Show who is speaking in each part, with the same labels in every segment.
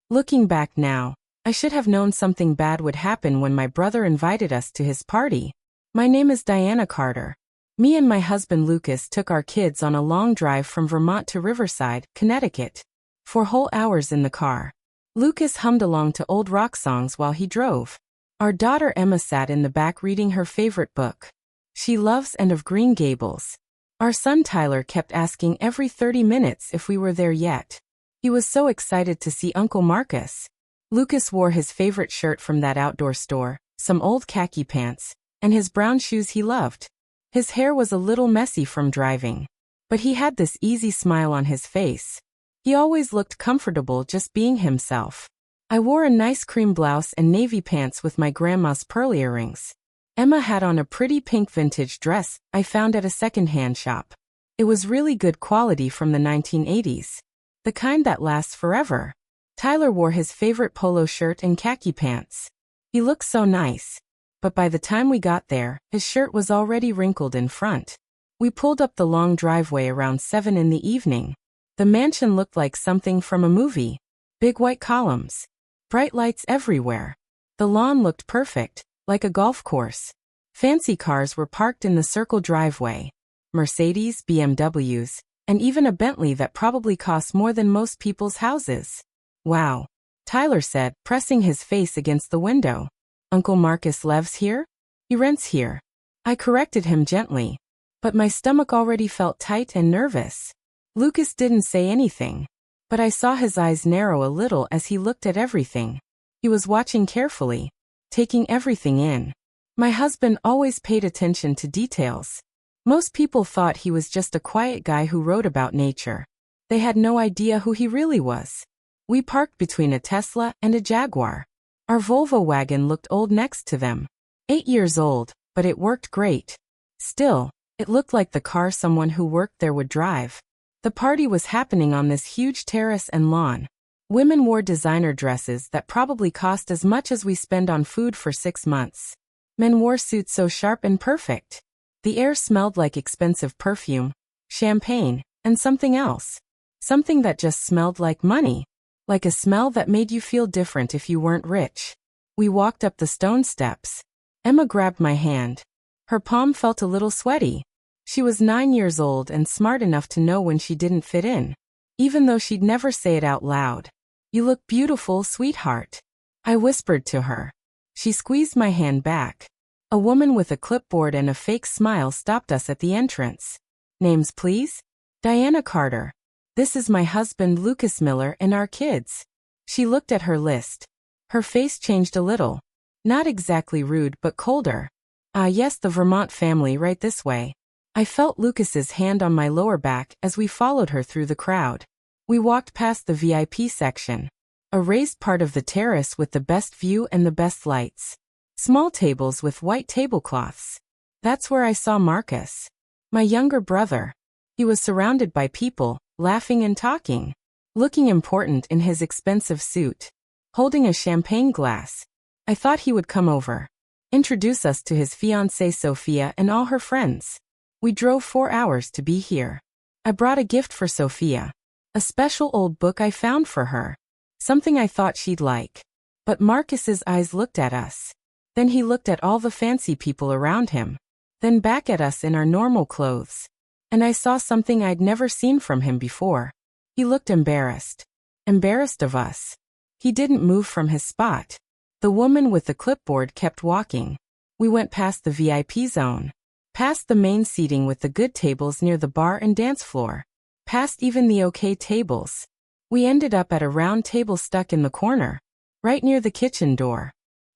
Speaker 1: Looking back now, I should have known something bad would happen when my brother invited us to his party. My name is Diana Carter. Me and my husband Lucas took our kids on a long drive from Vermont to Riverside, Connecticut. 4 whole hours in the car. Lucas hummed along to old rock songs while he drove. Our daughter Emma sat in the back reading her favorite book. She loves Anne of Green Gables. Our son Tyler kept asking every 30 minutes if we were there yet. He was so excited to see Uncle Marcus. Lucas wore his favorite shirt from that outdoor store, some old khaki pants, and his brown shoes he loved. His hair was a little messy from driving, but he had this easy smile on his face. He always looked comfortable just being himself. I wore a nice cream blouse and navy pants with my grandma's pearl earrings. Emma had on a pretty pink vintage dress I found at a second-hand shop. It was really good quality from the 1980s. The kind that lasts forever. Tyler wore his favorite polo shirt and khaki pants. He looked so nice. But by the time we got there, his shirt was already wrinkled in front. We pulled up the long driveway around 7 in the evening. The mansion looked like something from a movie. Big white columns. Bright lights everywhere. The lawn looked perfect, like a golf course. Fancy cars were parked in the circle driveway. Mercedes, BMWs, and even a Bentley that probably cost more than most people's houses. Wow, Tyler said, pressing his face against the window. Uncle Marcus lives here? He rents here. I corrected him gently, but my stomach already felt tight and nervous. Lucas didn't say anything, but I saw his eyes narrow a little as he looked at everything. He was watching carefully, taking everything in. My husband always paid attention to details. Most people thought he was just a quiet guy who wrote about nature. They had no idea who he really was. We parked between a Tesla and a Jaguar. Our Volvo wagon looked old next to them. 8 years old, but it worked great. Still, it looked like the car someone who worked there would drive. The party was happening on this huge terrace and lawn. Women wore designer dresses that probably cost as much as we spend on food for 6 months. Men wore suits so sharp and perfect. The air smelled like expensive perfume, champagne, and something else. Something that just smelled like money. Like a smell that made you feel different if you weren't rich. We walked up the stone steps. Emma grabbed my hand. Her palm felt a little sweaty. She was 9 years old and smart enough to know when she didn't fit in. Even though she'd never say it out loud. You look beautiful, sweetheart. I whispered to her. She squeezed my hand back. A woman with a clipboard and a fake smile stopped us at the entrance. Names, please? Diana Carter. This is my husband Lucas Miller and our kids. She looked at her list. Her face changed a little. Not exactly rude but colder. Ah yes, the Vermont family right this way. I felt Lucas's hand on my lower back as we followed her through the crowd. We walked past the VIP section. A raised part of the terrace with the best view and the best lights. Small tables with white tablecloths. That's where I saw Marcus. My younger brother. He was surrounded by people, laughing and talking, looking important in his expensive suit, holding a champagne glass. I thought he would come over, introduce us to his fiancée Sophia and all her friends. We drove 4 hours to be here. I brought a gift for Sophia, a special old book I found for her, something I thought she'd like. But Marcus's eyes looked at us. Then he looked at all the fancy people around him, then back at us in our normal clothes. And I saw something I'd never seen from him before. He looked embarrassed. Embarrassed of us. He didn't move from his spot. The woman with the clipboard kept walking. We went past the VIP zone. Past the main seating with the good tables near the bar and dance floor. Past even the okay tables. We ended up at a round table stuck in the corner. Right near the kitchen door.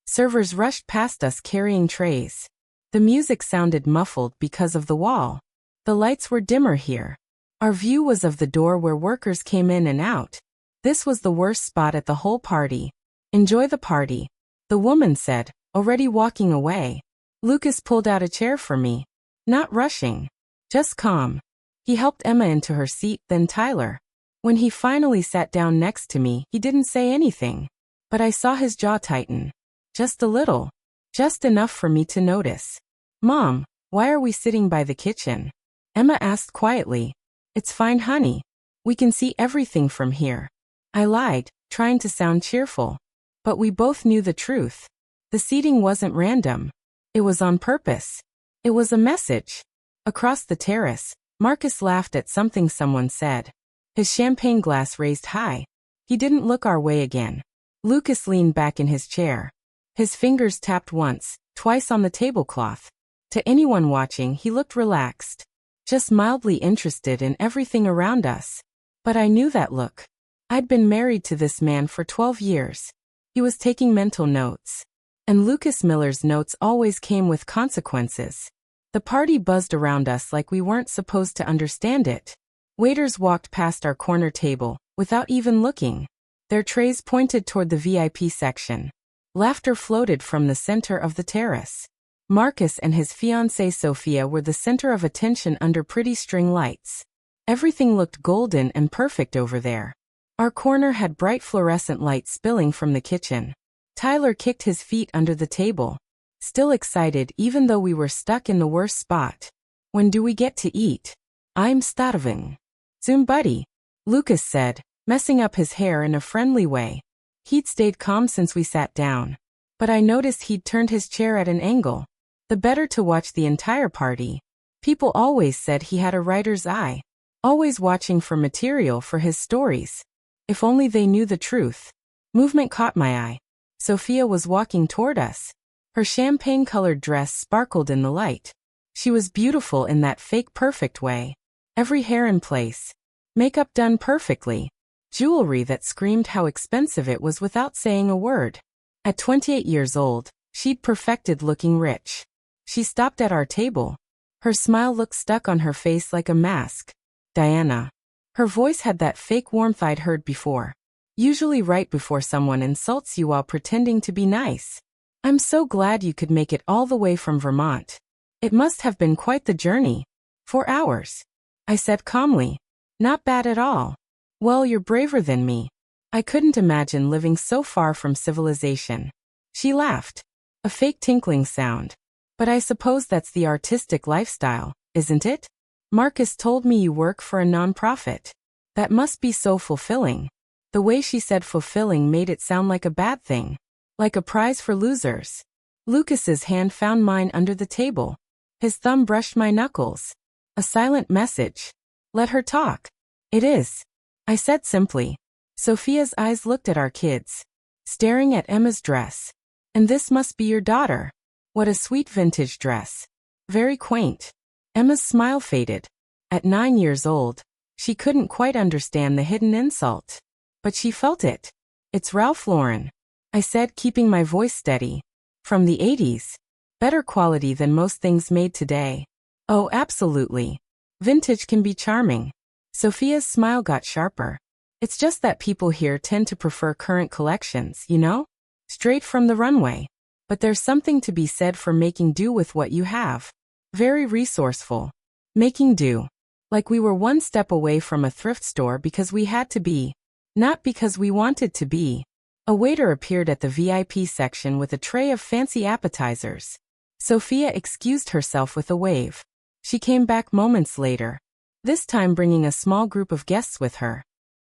Speaker 1: Servers rushed past us carrying trays. The music sounded muffled because of the wall. The lights were dimmer here. Our view was of the door where workers came in and out. This was the worst spot at the whole party. Enjoy the party, the woman said, already walking away. Lucas pulled out a chair for me. Not rushing. Just calm. He helped Emma into her seat, then Tyler. When he finally sat down next to me, he didn't say anything. But I saw his jaw tighten. Just a little. Just enough for me to notice. Mom, why are we sitting by the kitchen? Emma asked quietly. It's fine, honey. We can see everything from here. I lied, trying to sound cheerful. But we both knew the truth. The seating wasn't random. It was on purpose. It was a message. Across the terrace, Marcus laughed at something someone said. His champagne glass raised high. He didn't look our way again. Lucas leaned back in his chair. His fingers tapped once, twice on the tablecloth. To anyone watching, he looked relaxed, just mildly interested in everything around us. But I knew that look. I'd been married to this man for 12 years. He was taking mental notes. And Lucas Miller's notes always came with consequences. The party buzzed around us like we weren't supposed to understand it. Waiters walked past our corner table, without even looking. Their trays pointed toward the VIP section. Laughter floated from the center of the terrace. Marcus and his fiancée Sophia were the center of attention under pretty string lights. Everything looked golden and perfect over there. Our corner had bright fluorescent light spilling from the kitchen. Tyler kicked his feet under the table, still excited even though we were stuck in the worst spot. When do we get to eat? I'm starving. Soon, buddy, Lucas said, messing up his hair in a friendly way. He'd stayed calm since we sat down. But I noticed he'd turned his chair at an angle. The better to watch the entire party. People always said he had a writer's eye, always watching for material for his stories. If only they knew the truth. Movement caught my eye. Sophia was walking toward us. Her champagne-colored dress sparkled in the light. She was beautiful in that fake perfect way. Every hair in place. Makeup done perfectly. Jewelry that screamed how expensive it was without saying a word. At 28 years old, she'd perfected looking rich. She stopped at our table. Her smile looked stuck on her face like a mask. Diana. Her voice had that fake warmth I'd heard before. Usually right before someone insults you while pretending to be nice. I'm so glad you could make it all the way from Vermont. It must have been quite the journey. 4 hours. I said calmly. Not bad at all. Well, you're braver than me. I couldn't imagine living so far from civilization. She laughed. A fake tinkling sound. But I suppose that's the artistic lifestyle, isn't it? Marcus told me you work for a nonprofit. That must be so fulfilling. The way she said fulfilling made it sound like a bad thing. Like a prize for losers. Lucas's hand found mine under the table. His thumb brushed my knuckles. A silent message. Let her talk. It is. I said simply. Sophia's eyes looked at our kids. Staring at Emma's dress. And this must be your daughter. What a sweet vintage dress. Very quaint. Emma's smile faded. At 9 years old, she couldn't quite understand the hidden insult. But she felt it. It's Ralph Lauren. I said, keeping my voice steady. From the 80s. Better quality than most things made today. Oh, absolutely. Vintage can be charming. Sophia's smile got sharper. It's just that people here tend to prefer current collections, you know? Straight from the runway. But there's something to be said for making do with what you have. Very resourceful. Making do. Like we were one step away from a thrift store because we had to be. Not because we wanted to be. A waiter appeared at the VIP section with a tray of fancy appetizers. Sophia excused herself with a wave. She came back moments later. This time bringing a small group of guests with her.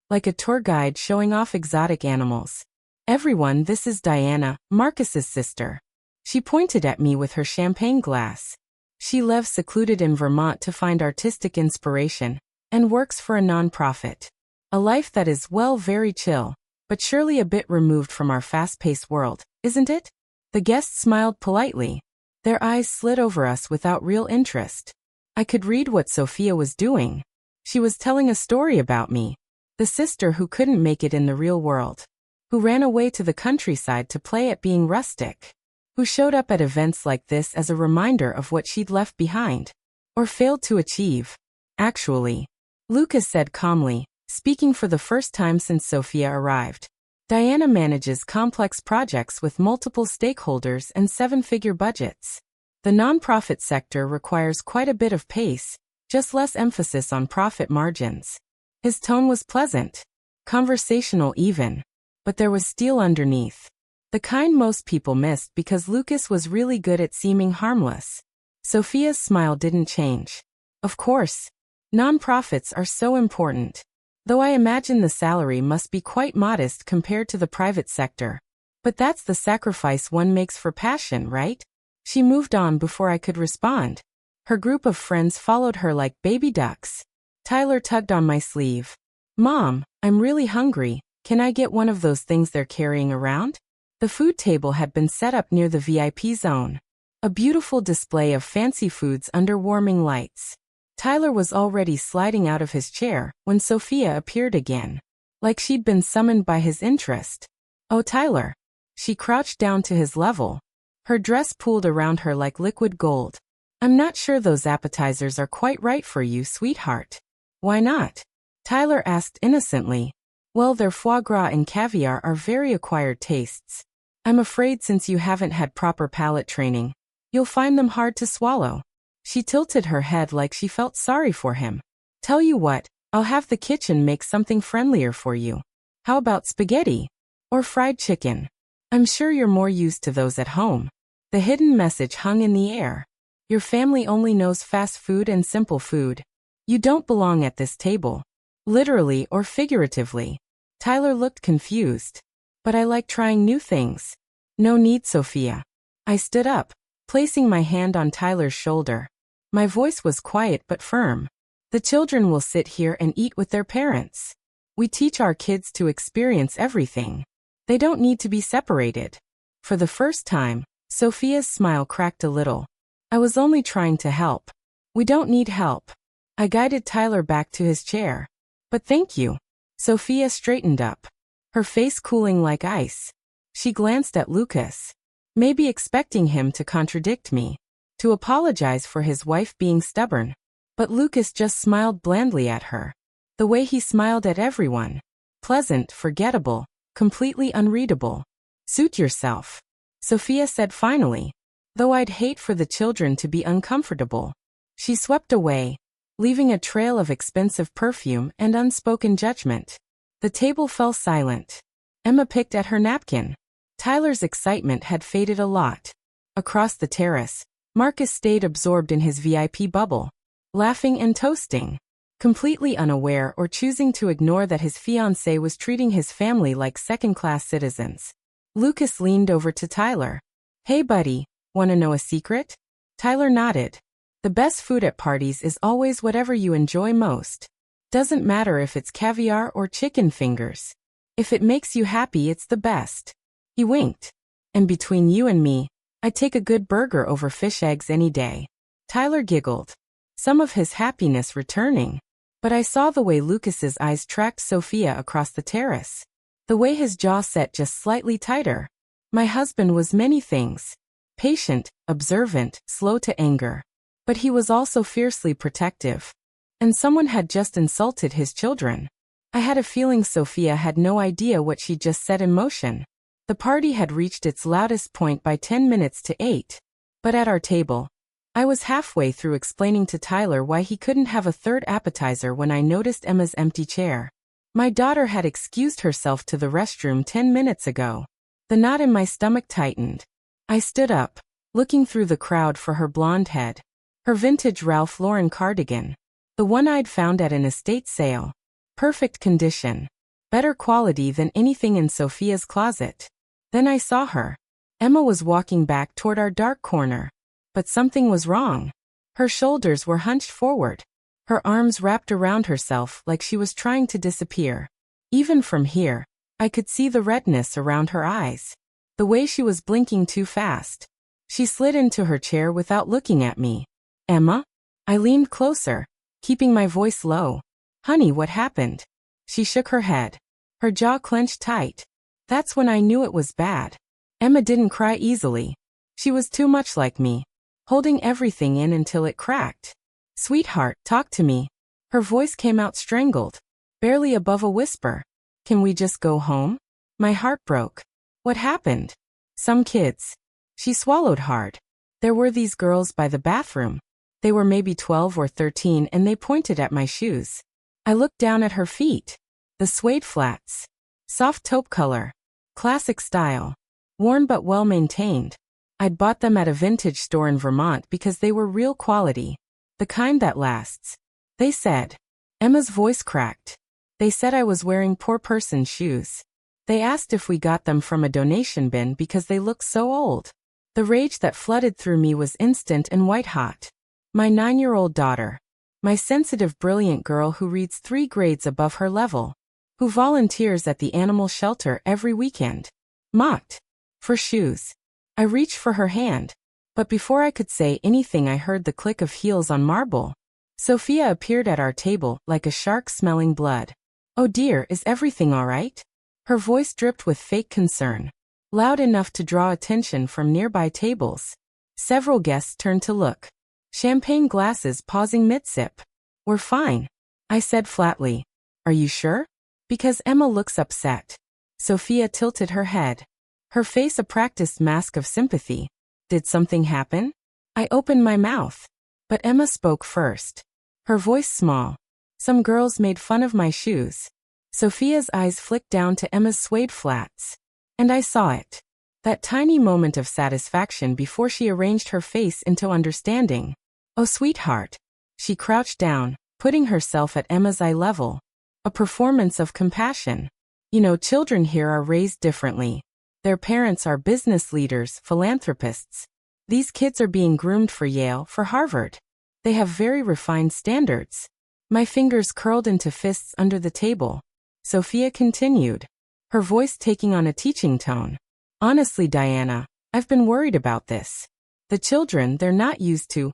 Speaker 1: Like a tour guide showing off exotic animals. Everyone, this is Diana, Marcus's sister. She pointed at me with her champagne glass. She lives secluded in Vermont to find artistic inspiration, and works for a nonprofit. A life that is, well, very chill, but surely a bit removed from our fast-paced world, isn't it? The guests smiled politely. Their eyes slid over us without real interest. I could read what Sophia was doing. She was telling a story about me. The sister who couldn't make it in the real world. Who ran away to the countryside to play at being rustic. Who showed up at events like this as a reminder of what she'd left behind. Or failed to achieve. Actually. Lucas said calmly, speaking for the first time since Sophia arrived. Diana manages complex projects with multiple stakeholders and 7-figure budgets. The nonprofit sector requires quite a bit of pace, just less emphasis on profit margins. His tone was pleasant. Conversational even. But there was steel underneath. The kind most people missed because Lucas was really good at seeming harmless. Sophia's smile didn't change. Of course. Nonprofits are so important. Though I imagine the salary must be quite modest compared to the private sector. But that's the sacrifice one makes for passion, right? She moved on before I could respond. Her group of friends followed her like baby ducks. Tyler tugged on my sleeve. Mom, I'm really hungry. Can I get one of those things they're carrying around? The food table had been set up near the VIP zone. A beautiful display of fancy foods under warming lights. Tyler was already sliding out of his chair when Sophia appeared again. Like she'd been summoned by his interest. Oh, Tyler. She crouched down to his level. Her dress pooled around her like liquid gold. I'm not sure those appetizers are quite right for you, sweetheart. Why not? Tyler asked innocently. Well, their foie gras and caviar are very acquired tastes. I'm afraid since you haven't had proper palate training, you'll find them hard to swallow. She tilted her head like she felt sorry for him. Tell you what, I'll have the kitchen make something friendlier for you. How about spaghetti? Or fried chicken? I'm sure you're more used to those at home. The hidden message hung in the air. Your family only knows fast food and simple food. You don't belong at this table. Literally or figuratively. Tyler looked confused. But I like trying new things. No need, Sophia. I stood up, placing my hand on Tyler's shoulder. My voice was quiet but firm. The children will sit here and eat with their parents. We teach our kids to experience everything. They don't need to be separated. For the first time, Sophia's smile cracked a little. I was only trying to help. We don't need help. I guided Tyler back to his chair. But thank you. Sophia straightened up. Her face cooling like ice. She glanced at Lucas. Maybe expecting him to contradict me. To apologize for his wife being stubborn. But Lucas just smiled blandly at her. The way he smiled at everyone. Pleasant, forgettable, completely unreadable. Suit yourself. Sophia said finally. Though I'd hate for the children to be uncomfortable. She swept away, leaving a trail of expensive perfume and unspoken judgment. The table fell silent. Emma picked at her napkin. Tyler's excitement had faded a lot. Across the terrace, Marcus stayed absorbed in his VIP bubble, laughing and toasting, completely unaware or choosing to ignore that his fiancée was treating his family like second-class citizens. Lucas leaned over to Tyler. Hey buddy, wanna know a secret? Tyler nodded. The best food at parties is always whatever you enjoy most. Doesn't matter if it's caviar or chicken fingers. If it makes you happy, it's the best. He winked. And between you and me, I'd take a good burger over fish eggs any day. Tyler giggled, some of his happiness returning. But I saw the way Lucas's eyes tracked Sophia across the terrace. The way his jaw set just slightly tighter. My husband was many things. Patient, observant, slow to anger. But he was also fiercely protective. And someone had just insulted his children. I had a feeling Sophia had no idea what she just set in motion. The party had reached its loudest point by 10 minutes to 8. But at our table, I was halfway through explaining to Tyler why he couldn't have a third appetizer when I noticed Emma's empty chair. My daughter had excused herself to the restroom 10 minutes ago. The knot in my stomach tightened. I stood up, looking through the crowd for her blonde head. Her vintage Ralph Lauren cardigan. The one I'd found at an estate sale. Perfect condition. Better quality than anything in Sophia's closet. Then I saw her. Emma was walking back toward our dark corner. But something was wrong. Her shoulders were hunched forward. Her arms wrapped around herself like she was trying to disappear. Even from here, I could see the redness around her eyes. The way she was blinking too fast. She slid into her chair without looking at me. Emma? I leaned closer, keeping my voice low. Honey, what happened? She shook her head. Her jaw clenched tight. That's when I knew it was bad. Emma didn't cry easily. She was too much like me, holding everything in until it cracked. Sweetheart, talk to me. Her voice came out strangled, barely above a whisper. Can we just go home? My heart broke. What happened? Some kids. She swallowed hard. There were these girls by the bathroom. They were maybe 12 or 13 and they pointed at my shoes. I looked down at her feet. The suede flats. Soft taupe color. Classic style. Worn but well maintained. I'd bought them at a vintage store in Vermont because they were real quality. The kind that lasts. They said. Emma's voice cracked. They said I was wearing poor person's shoes. They asked if we got them from a donation bin because they looked so old. The rage that flooded through me was instant and white-hot. My 9-year-old daughter. My sensitive, brilliant girl who reads 3 grades above her level. Who volunteers at the animal shelter every weekend. Mocked. For shoes. I reached for her hand. But before I could say anything I heard the click of heels on marble. Sophia appeared at our table like a shark smelling blood. "Oh dear, is everything all right?" Her voice dripped with fake concern. Loud enough to draw attention from nearby tables. Several guests turned to look. Champagne glasses pausing mid-sip. "We're fine," I said flatly. "Are you sure?" "Because Emma looks upset." Sophia tilted her head. Her face a practiced mask of sympathy. "Did something happen?" I opened my mouth. But Emma spoke first. Her voice small. "Some girls made fun of my shoes." Sophia's eyes flicked down to Emma's suede flats. And I saw it. That tiny moment of satisfaction before she arranged her face into understanding. "Oh, sweetheart." She crouched down, putting herself at Emma's eye level. A performance of compassion. "You know, children here are raised differently. Their parents are business leaders, philanthropists. These kids are being groomed for Yale, for Harvard. They have very refined standards." My fingers curled into fists under the table. Sophia continued, her voice taking on a teaching tone. "Honestly, Diana, I've been worried about this. The children, they're not used to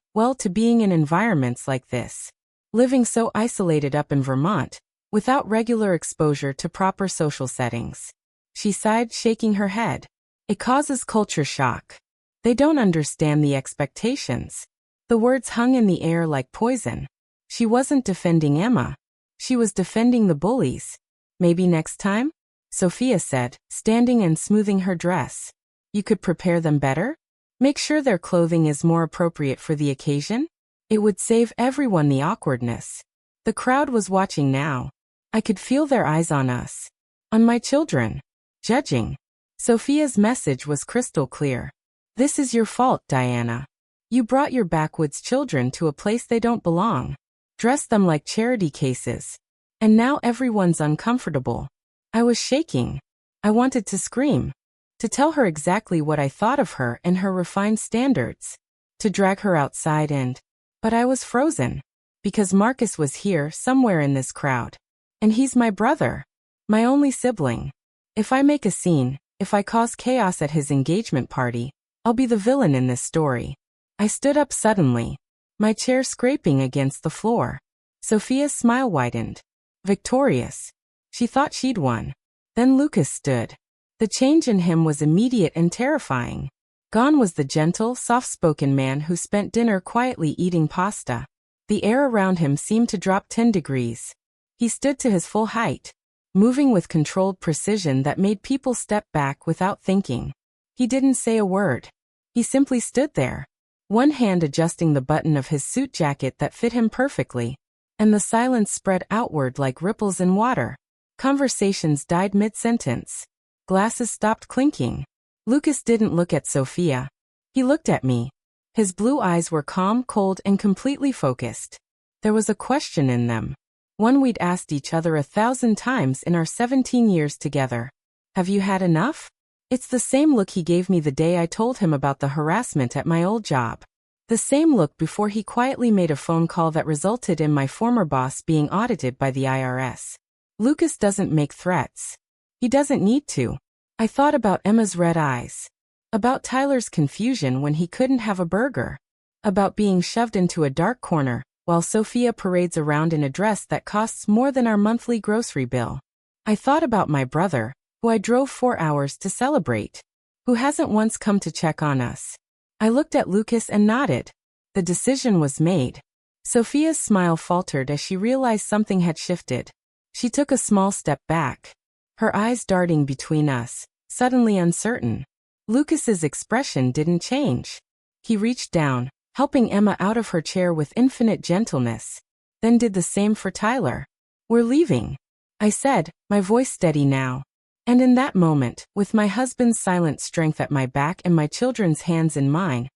Speaker 1: being in environments like this. Living so isolated up in Vermont, without regular exposure to proper social settings." She sighed, shaking her head. "It causes culture shock. They don't understand the expectations." The words hung in the air like poison. She wasn't defending Emma. She was defending the bullies. "Maybe next time?" Sophia said, standing and smoothing her dress. "You could prepare them better? Make sure their clothing is more appropriate for the occasion? It would save everyone the awkwardness." The crowd was watching now. I could feel their eyes on us. On my children. Judging. Sophia's message was crystal clear. "This is your fault, Diana. You brought your backwoods children to a place they don't belong. Dressed them like charity cases. And now everyone's uncomfortable." I was shaking. I wanted to scream. To tell her exactly what I thought of her and her refined standards. To drag her outside but I was frozen. Because Marcus was here somewhere in this crowd. And he's my brother. My only sibling. If I make a scene, if I cause chaos at his engagement party, I'll be the villain in this story. I stood up suddenly. My chair scraping against the floor. Sophia's smile widened. Victorious. She thought she'd won. Then Lucas stood. The change in him was immediate and terrifying. Gone was the gentle, soft-spoken man who spent dinner quietly eating pasta. The air around him seemed to drop 10 degrees. He stood to his full height, moving with controlled precision that made people step back without thinking. He didn't say a word. He simply stood there, one hand adjusting the button of his suit jacket that fit him perfectly, and the silence spread outward like ripples in water. Conversations died mid-sentence. Glasses stopped clinking. Lucas didn't look at Sophia. He looked at me. His blue eyes were calm, cold, and completely focused. There was a question in them. One we'd asked each other 1,000 times in our 17 years together. "Have you had enough?" It's the same look he gave me the day I told him about the harassment at my old job. The same look before he quietly made a phone call that resulted in my former boss being audited by the IRS. Lucas doesn't make threats. He doesn't need to. I thought about Emma's red eyes. About Tyler's confusion when he couldn't have a burger. About being shoved into a dark corner, while Sophia parades around in a dress that costs more than our monthly grocery bill. I thought about my brother, who I drove 4 hours to celebrate, who hasn't once come to check on us. I looked at Lucas and nodded. The decision was made. Sophia's smile faltered as she realized something had shifted. She took a small step back, her eyes darting between us, suddenly uncertain. Lucas's expression didn't change. He reached down, helping Emma out of her chair with infinite gentleness, then did the same for Tyler. "We're leaving," I said, my voice steady now. And in that moment, with my husband's silent strength at my back and my children's hands in mine,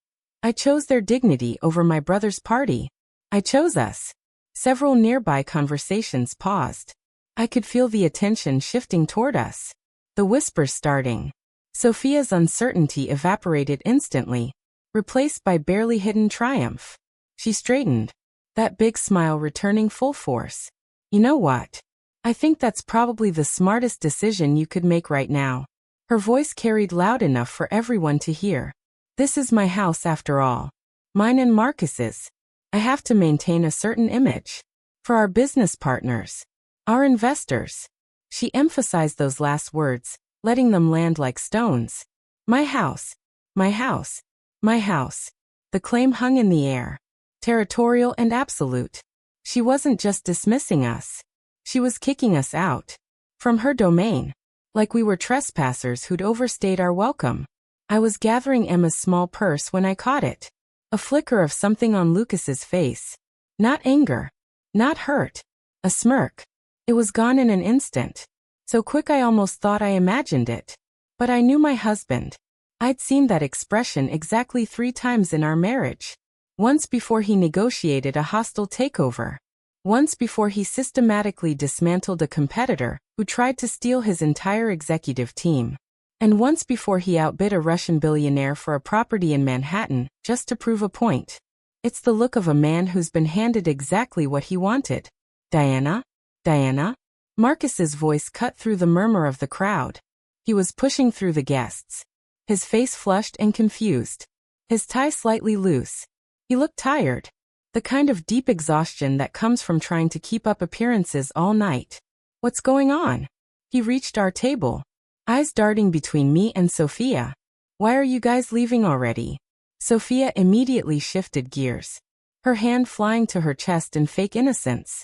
Speaker 1: I chose their dignity over my brother's party. I chose us. Several nearby conversations paused. I could feel the attention shifting toward us. The whispers starting. Sophia's uncertainty evaporated instantly, replaced by barely hidden triumph. She straightened, that big smile returning full force. You know what? I think that's probably the smartest decision you could make right now. Her voice carried loud enough for everyone to hear. This is my house after all. Mine and Marcus's. I have to maintain a certain image. For our business partners. Our investors. She emphasized those last words, letting them land like stones. My house. My house. My house. The claim hung in the air. Territorial and absolute. She wasn't just dismissing us. She was kicking us out. From her domain. Like we were trespassers who'd overstayed our welcome. I was gathering Emma's small purse when I caught it. A flicker of something on Lucas's face. Not anger. Not hurt. A smirk. It was gone in an instant. So quick I almost thought I imagined it. But I knew my husband. I'd seen that expression exactly 3 times in our marriage. Once before he negotiated a hostile takeover. Once before he systematically dismantled a competitor who tried to steal his entire executive team. And once before he outbid a Russian billionaire for a property in Manhattan, just to prove a point. It's the look of a man who's been handed exactly what he wanted. Diana? Diana? Marcus's voice cut through the murmur of the crowd. He was pushing through the guests. His face flushed and confused. His tie slightly loose. He looked tired. The kind of deep exhaustion that comes from trying to keep up appearances all night. What's going on? He reached our table. Eyes darting between me and Sophia. Why are you guys leaving already? Sophia immediately shifted gears. Her hand flying to her chest in fake innocence.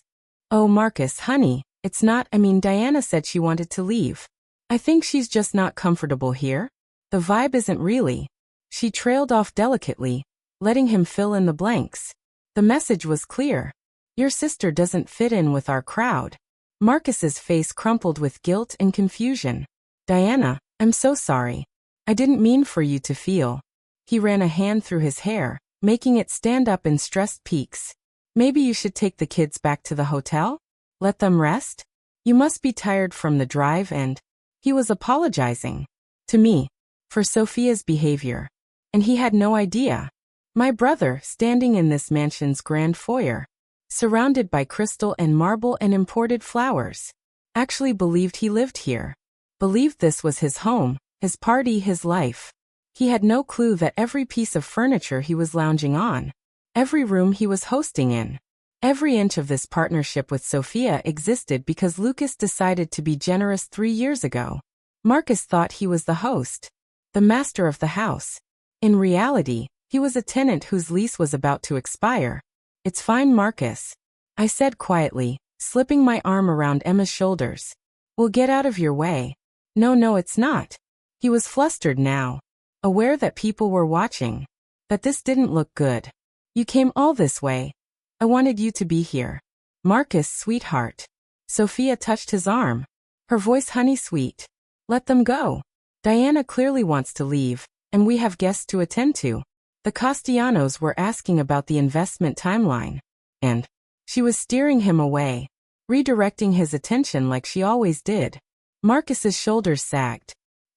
Speaker 1: Oh Marcus, honey, it's not, Diana said she wanted to leave. I think she's just not comfortable here. The vibe isn't really. She trailed off delicately, letting him fill in the blanks. The message was clear. Your sister doesn't fit in with our crowd. Marcus's face crumpled with guilt and confusion. Diana, I'm so sorry. I didn't mean for you to feel. He ran a hand through his hair, making it stand up in stressed peaks. Maybe you should take the kids back to the hotel? Let them rest? You must be tired from the drive and... He was apologizing. To me. For Sophia's behavior. And he had no idea. My brother, standing in this mansion's grand foyer, surrounded by crystal and marble and imported flowers, actually believed he lived here. Believed this was his home, his party, his life. He had no clue that every piece of furniture he was lounging on, every room he was hosting in, every inch of this partnership with Sophia existed because Lucas decided to be generous 3 years ago. Marcus thought he was the host, the master of the house. In reality, he was a tenant whose lease was about to expire. It's fine, Marcus, I said quietly, slipping my arm around Emma's shoulders. We'll get out of your way. No, it's not. He was flustered now, aware that people were watching, that this didn't look good. You came all this way. I wanted you to be here. Marcus, sweetheart. Sophia touched his arm. Her voice honey sweet. Let them go. Diana clearly wants to leave, and we have guests to attend to. The Castellanos were asking about the investment timeline. And she was steering him away, redirecting his attention like she always did. Marcus's shoulders sagged.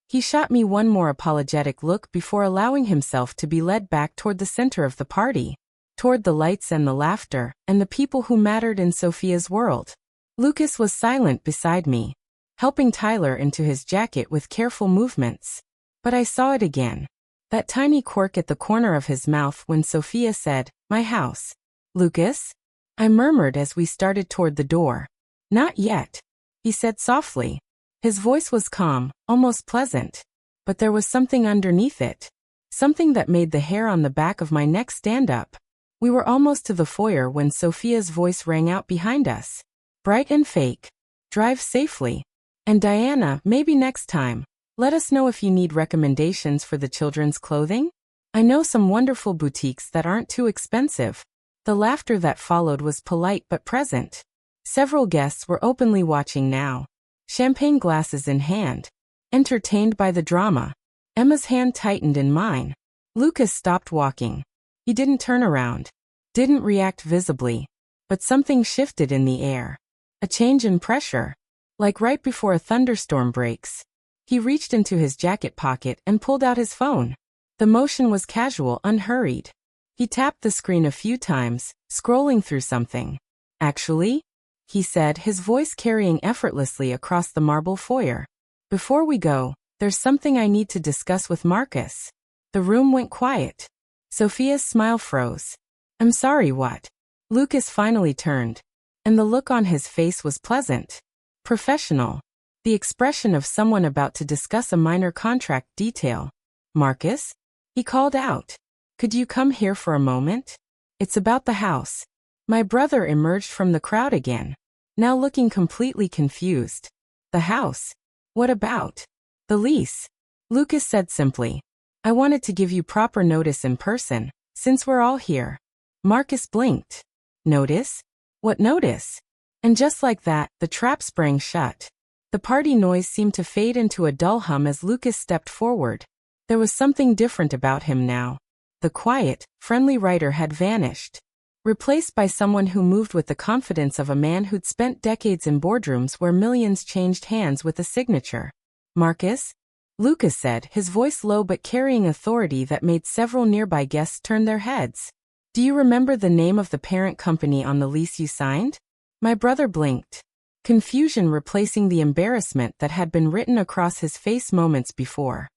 Speaker 1: He shot me one more apologetic look before allowing himself to be led back toward the center of the party, toward the lights and the laughter, and the people who mattered in Sophia's world. Lucas was silent beside me, helping Tyler into his jacket with careful movements. But I saw it again. That tiny quirk at the corner of his mouth when Sophia said, my house. Lucas? I murmured as we started toward the door. Not yet, he said softly. His voice was calm, almost pleasant. But there was something underneath it. Something that made the hair on the back of my neck stand up. We were almost to the foyer when Sophia's voice rang out behind us. Bright and fake. Drive safely. And Diana, maybe next time. Let us know if you need recommendations for the children's clothing. I know some wonderful boutiques that aren't too expensive. The laughter that followed was polite but present. Several guests were openly watching now, champagne glasses in hand, entertained by the drama. Emma's hand tightened in mine. Lucas stopped walking. He didn't turn around, didn't react visibly, but something shifted in the air. A change in pressure. like right before a thunderstorm breaks. He reached into his jacket pocket and pulled out his phone. The motion was casual, unhurried. He tapped the screen a few times, scrolling through something. Actually, he said, his voice carrying effortlessly across the marble foyer. Before we go, there's something I need to discuss with Marcus. The room went quiet. Sophia's smile froze. I'm sorry, what? Lucas finally turned, and the look on his face was pleasant. Professional. The expression of someone about to discuss a minor contract detail. Marcus? He called out. Could you come here for a moment? It's about the house. My brother emerged from the crowd again, now looking completely confused. The house? What about? The lease. Lucas said simply. I wanted to give you proper notice in person, since we're all here. Marcus blinked. Notice? What notice? And just like that, the trap sprang shut. The party noise seemed to fade into a dull hum as Lucas stepped forward. There was something different about him now. The quiet, friendly writer had vanished, replaced by someone who moved with the confidence of a man who'd spent decades in boardrooms where millions changed hands with a signature. Marcus? Lucas said, his voice low but carrying authority that made several nearby guests turn their heads. Do you remember the name of the parent company on the lease you signed? My brother blinked. Confusion replacing the embarrassment that had been written across his face moments before.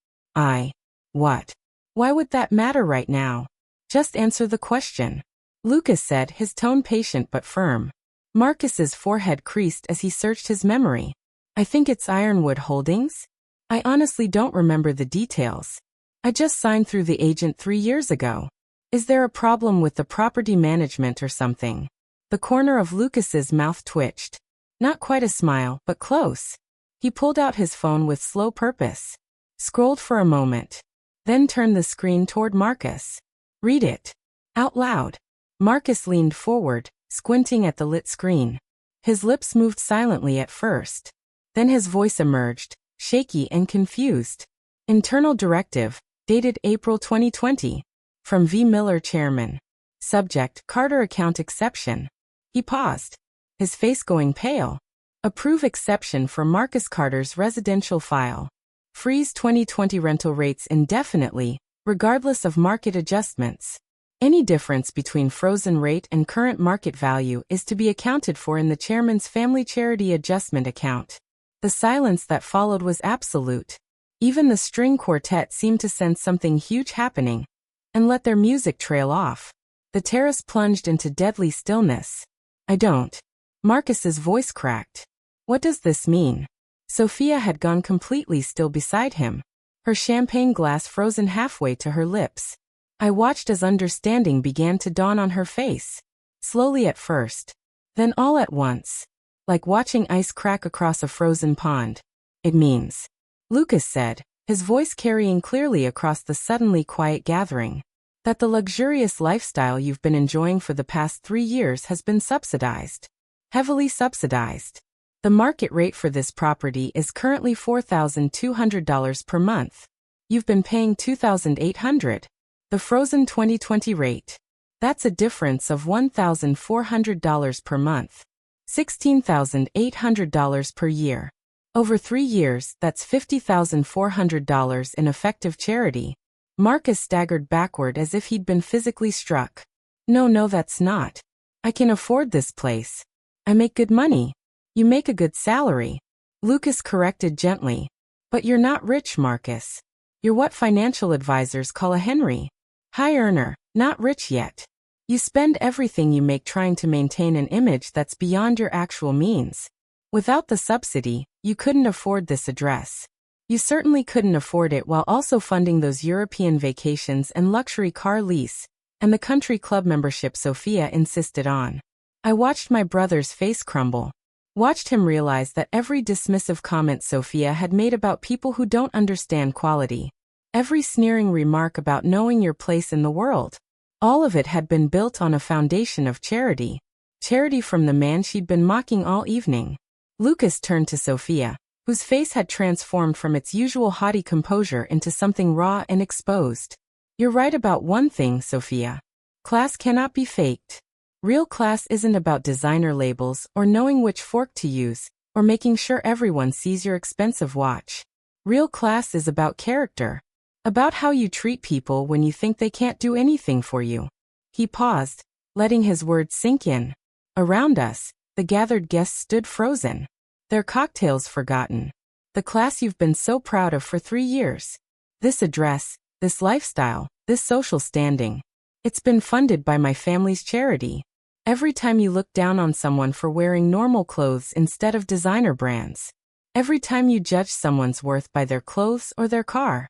Speaker 1: What? Why would that matter right now? Just answer the question. Lucas said, his tone patient but firm. Marcus's forehead creased as he searched his memory. I think it's Ironwood Holdings? I honestly don't remember the details. I just signed through the agent 3 years ago. Is there a problem with the property management or something? The corner of Lucas's mouth twitched. Not quite a smile, but close. He pulled out his phone with slow purpose. Scrolled for a moment. Then turned the screen toward Marcus. Read it. Out loud. Marcus leaned forward, squinting at the lit screen. His lips moved silently at first. Then his voice emerged, shaky and confused. Internal directive, dated April 2020. From V. Miller, Chairman. Subject, Carter account exception. He paused, his face going pale. Approve exception for Marcus Carter's residential file. Freeze 2020 rental rates indefinitely, regardless of market adjustments. Any difference between frozen rate and current market value is to be accounted for in the chairman's family charity adjustment account. The silence that followed was absolute. Even the string quartet seemed to sense something huge happening, and let their music trail off. The terrace plunged into deadly stillness. I don't. Marcus's voice cracked. What does this mean? Sophia had gone completely still beside him, her champagne glass frozen halfway to her lips. I watched as understanding began to dawn on her face. Slowly at first, then all at once. Like watching ice crack across a frozen pond. It means, Lucas said, his voice carrying clearly across the suddenly quiet gathering, that the luxurious lifestyle you've been enjoying for the past 3 years has been subsidized. Heavily subsidized. The market rate for this property is currently $4,200 per month. You've been paying $2,800. The frozen 2020 rate. That's a difference of $1,400 per month. $16,800 per year. Over 3 years, that's $50,400 in effective charity. Marcus staggered backward as if he'd been physically struck. No, that's not. I can afford this place. I make good money. You make a good salary. Lucas corrected gently. But you're not rich, Marcus. You're what financial advisors call a Henry. High earner, not rich yet. You spend everything you make trying to maintain an image that's beyond your actual means. Without the subsidy, you couldn't afford this address. You certainly couldn't afford it while also funding those European vacations and luxury car lease, and the country club membership Sophia insisted on. I watched my brother's face crumble. Watched him realize that every dismissive comment Sophia had made about people who don't understand quality, every sneering remark about knowing your place in the world, all of it had been built on a foundation of charity. Charity from the man she'd been mocking all evening. Lucas turned to Sophia, whose face had transformed from its usual haughty composure into something raw and exposed. You're right about one thing, Sophia. Class cannot be faked. Real class isn't about designer labels or knowing which fork to use. or making sure everyone sees your expensive watch. Real class is about character. About how you treat people when you think they can't do anything for you. He paused, letting his words sink in. Around us, the gathered guests stood frozen. Their cocktails forgotten. The class you've been so proud of for 3 years. This address, this lifestyle, this social standing. It's been funded by my family's charity. Every time you look down on someone for wearing normal clothes instead of designer brands. Every time you judge someone's worth by their clothes or their car.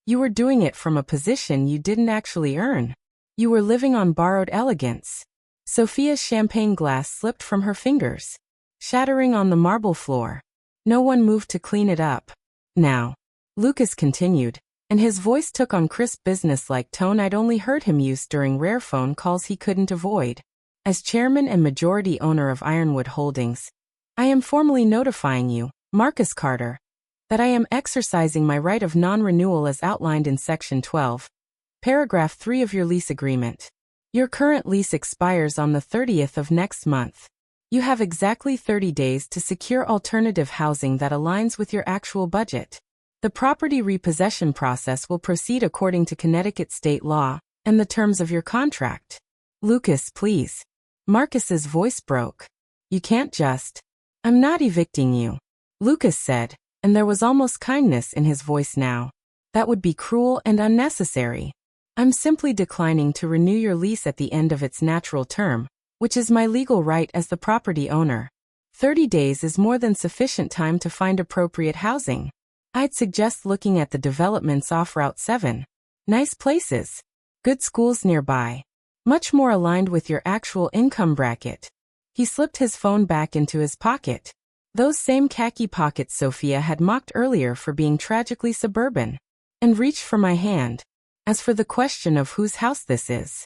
Speaker 1: You were doing it from a position you didn't actually earn. You were living on borrowed elegance. Sophia's champagne glass slipped from her fingers, shattering on the marble floor. No one moved to clean it up. Now, Lucas continued, and his voice took on crisp business-like tone I'd only heard him use during rare phone calls he couldn't avoid. As chairman and majority owner of Ironwood Holdings, I am formally notifying you, Marcus Carter, that I am exercising my right of non-renewal as outlined in Section 12, Paragraph 3 of your lease agreement. Your current lease expires on the 30th of next month. You have exactly 30 days to secure alternative housing that aligns with your actual budget. The property repossession process will proceed according to Connecticut state law and the terms of your contract. Lucas, please. Marcus's voice broke. You can't just. I'm not evicting you, Lucas said, and there was almost kindness in his voice now. That would be cruel and unnecessary. I'm simply declining to renew your lease at the end of its natural term, which is my legal right as the property owner. 30 days is more than sufficient time to find appropriate housing. I'd suggest looking at the developments off Route 7. Nice places. Good schools nearby. Much more aligned with your actual income bracket. He slipped his phone back into his pocket. Those same khaki pockets Sophia had mocked earlier for being tragically suburban. And reached for my hand. As for the question of whose house this is,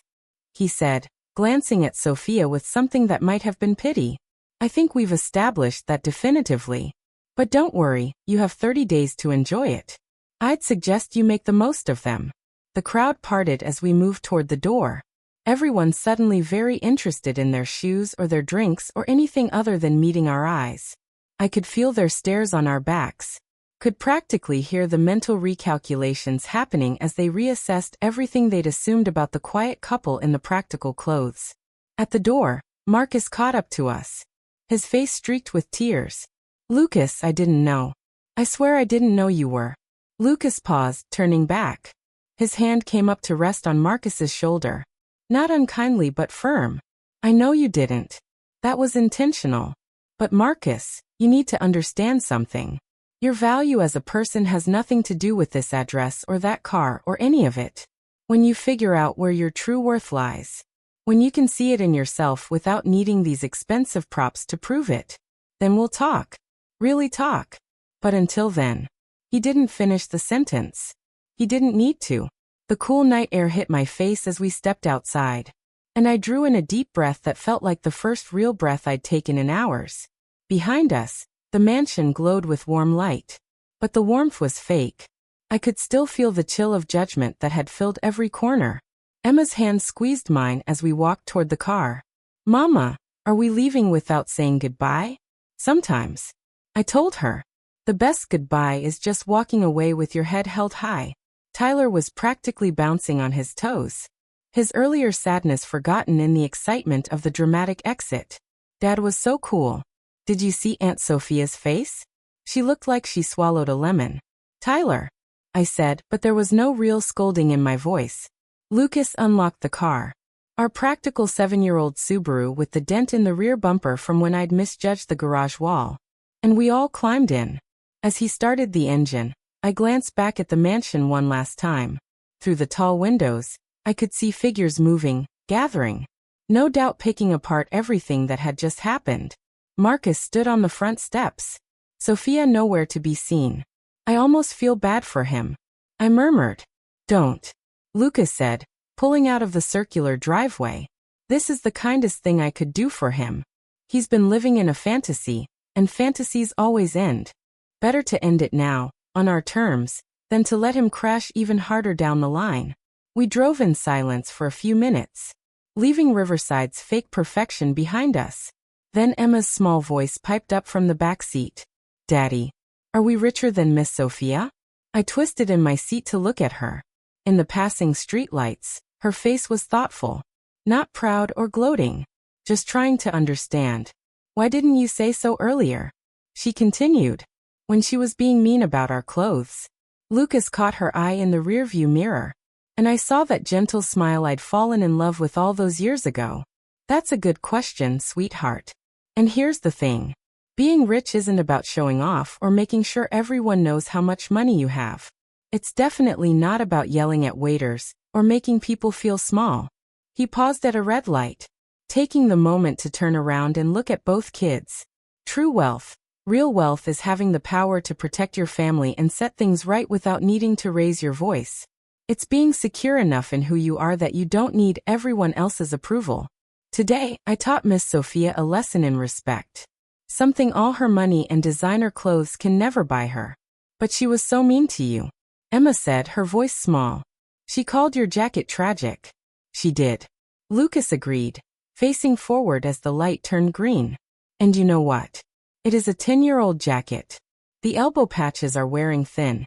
Speaker 1: he said, glancing at Sophia with something that might have been pity. I think we've established that definitively. But don't worry, you have 30 days to enjoy it. I'd suggest you make the most of them. The crowd parted as we moved toward the door. Everyone suddenly very interested in their shoes or their drinks or anything other than meeting our eyes. I could feel their stares on our backs. Could practically hear the mental recalculations happening as they reassessed everything they'd assumed about the quiet couple in the practical clothes. At the door, Marcus caught up to us. His face streaked with tears. Lucas, I didn't know. I swear I didn't know you were. Lucas paused, turning back. His hand came up to rest on Marcus's shoulder. Not unkindly but firm. I know you didn't. That was intentional. But Marcus, you need to understand something. Your value as a person has nothing to do with this address or that car or any of it. When you figure out where your true worth lies, when you can see it in yourself without needing these expensive props to prove it, then we'll talk. Really talk. But until then. He didn't finish the sentence. He didn't need to. The cool night air hit my face as we stepped outside. And I drew in a deep breath that felt like the first real breath I'd taken in hours. Behind us, the mansion glowed with warm light. But the warmth was fake. I could still feel the chill of judgment that had filled every corner. Emma's hand squeezed mine as we walked toward the car. Mama, are we leaving without saying goodbye? Sometimes. I told her. The best goodbye is just walking away with your head held high. Tyler was practically bouncing on his toes. His earlier sadness forgotten in the excitement of the dramatic exit. Dad was so cool. Did you see Aunt Sophia's face? She looked like she swallowed a lemon. Tyler, I said, but there was no real scolding in my voice. Lucas unlocked the car. Our practical 7-year-old Subaru with the dent in the rear bumper from when I'd misjudged the garage wall. And we all climbed in. As he started the engine, I glanced back at the mansion one last time. Through the tall windows, I could see figures moving, gathering. No doubt picking apart everything that had just happened. Marcus stood on the front steps. Sophia nowhere to be seen. I almost feel bad for him. I murmured. Don't. Lucas said, pulling out of the circular driveway. This is the kindest thing I could do for him. He's been living in a fantasy, and fantasies always end. Better to end it now, on our terms, than to let him crash even harder down the line. We drove in silence for a few minutes, leaving Riverside's fake perfection behind us. Then Emma's small voice piped up from the back seat. Daddy, are we richer than Miss Sophia? I twisted in my seat to look at her. In the passing streetlights, her face was thoughtful. Not proud or gloating. Just trying to understand. Why didn't you say so earlier? She continued. When she was being mean about our clothes. Lucas caught her eye in the rearview mirror. And I saw that gentle smile I'd fallen in love with all those years ago. That's a good question, sweetheart. And here's the thing. Being rich isn't about showing off or making sure everyone knows how much money you have. It's definitely not about yelling at waiters or making people feel small. He paused at a red light, taking the moment to turn around and look at both kids. True wealth, real wealth is having the power to protect your family and set things right without needing to raise your voice. It's being secure enough in who you are that you don't need everyone else's approval. Today, I taught Miss Sophia a lesson in respect. Something all her money and designer clothes can never buy her. But she was so mean to you. Emma said, her voice small. She called your jacket tragic. She did. Lucas agreed, facing forward as the light turned green. And you know what? It is a 10-year-old jacket. The elbow patches are wearing thin.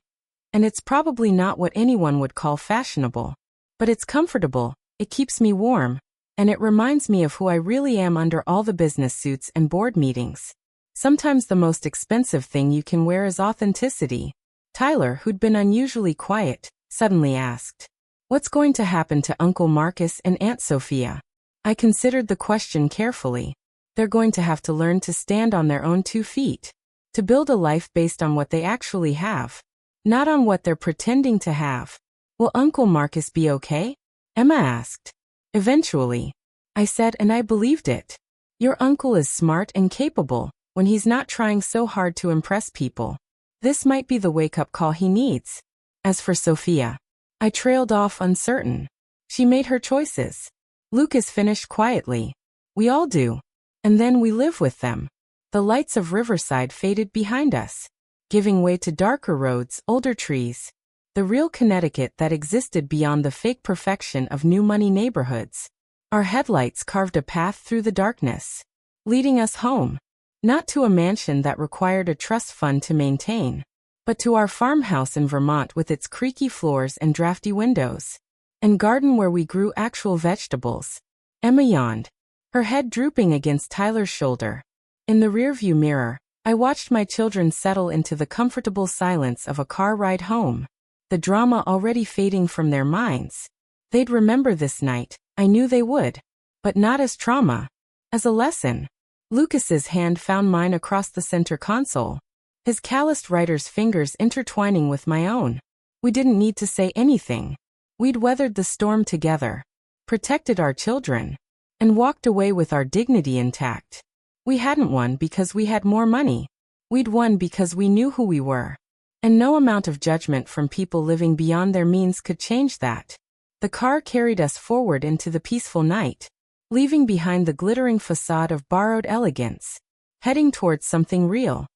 Speaker 1: And it's probably not what anyone would call fashionable. But it's comfortable, it keeps me warm. And it reminds me of who I really am under all the business suits and board meetings. Sometimes the most expensive thing you can wear is authenticity. Tyler, who'd been unusually quiet, suddenly asked, "What's going to happen to Uncle Marcus and Aunt Sophia?" I considered the question carefully. They're going to have to learn to stand on their own 2 feet. To build a life based on what they actually have. Not on what they're pretending to have. Will Uncle Marcus be okay? Emma asked. Eventually. I said, and I believed it. Your uncle is smart and capable when he's not trying so hard to impress people. This might be the wake-up call he needs. As for Sophia, I trailed off uncertain. She made her choices. Lucas finished quietly. We all do. And then we live with them. The lights of Riverside faded behind us, giving way to darker roads, older trees. The real Connecticut that existed beyond the fake perfection of new money neighborhoods. Our headlights carved a path through the darkness, leading us home. Not to a mansion that required a trust fund to maintain, but to our farmhouse in Vermont with its creaky floors and drafty windows. And garden where we grew actual vegetables. Emma yawned, her head drooping against Tyler's shoulder. In the rearview mirror, I watched my children settle into the comfortable silence of a car ride home. The drama already fading from their minds. They'd remember this night, I knew they would. But not as trauma. As a lesson. Lucas's hand found mine across the center console. His calloused writer's fingers intertwining with my own. We didn't need to say anything. We'd weathered the storm together. Protected our children. And walked away with our dignity intact. We hadn't won because we had more money. We'd won because we knew who we were. And no amount of judgment from people living beyond their means could change that. The car carried us forward into the peaceful night, leaving behind the glittering facade of borrowed elegance, heading towards something real.